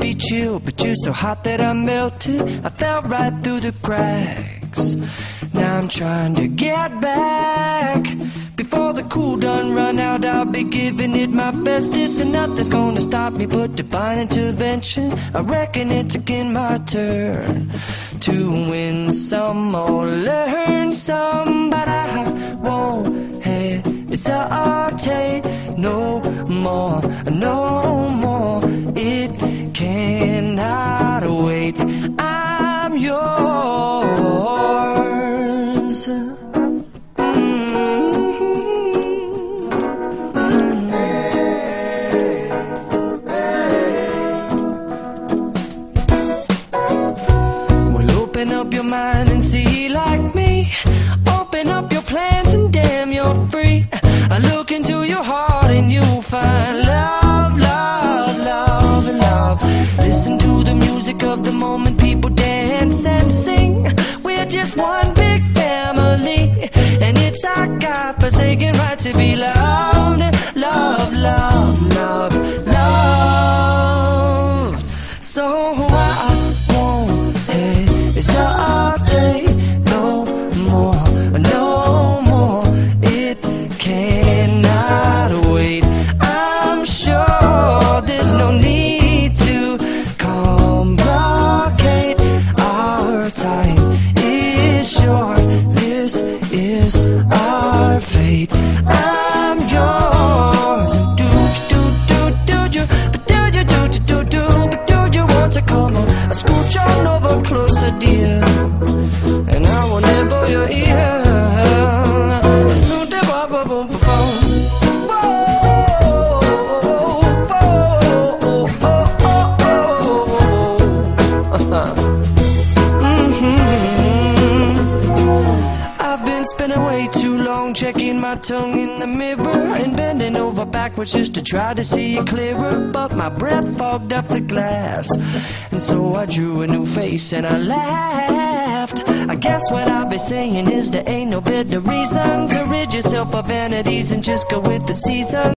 be chill, but you're so hot that I melted. I fell right through the cracks. Now I'm trying to get back. Before the cool done run out, I'll be giving it my best. This and nothing's gonna stop me but divine intervention. I reckon it's again my turn to win some or learn some, but I won't hesitate no more, no more. It cannot wait. I'm yours. Open up your mind and see like me. Open up your plans and damn, you're free. I look into your heart and you'll find love, love, love, and love. Listen to the music of the moment, people dance and sing. We're just one big family, and it's our God-forsaken right to be loved, love, love, love, loved. So I won't hesitate no more, no more. It cannot wait. I'm sure there's no need to complicate. Our time is short. This is our fate. I'm yours. Do you, but do you, but do you want to come on? I scooch on over closer, dear, and I will nibble your ear. Soon to boom, boom, boom, boom. I've been spending way too long checking my tongue in the mirror and bending over backwards just to try to see it clearer, but my breath fogged up the glass, and so I drew a new face and I laughed. I guess what I'll be saying is there ain't no better reason to rid yourself of vanities and just go with the season.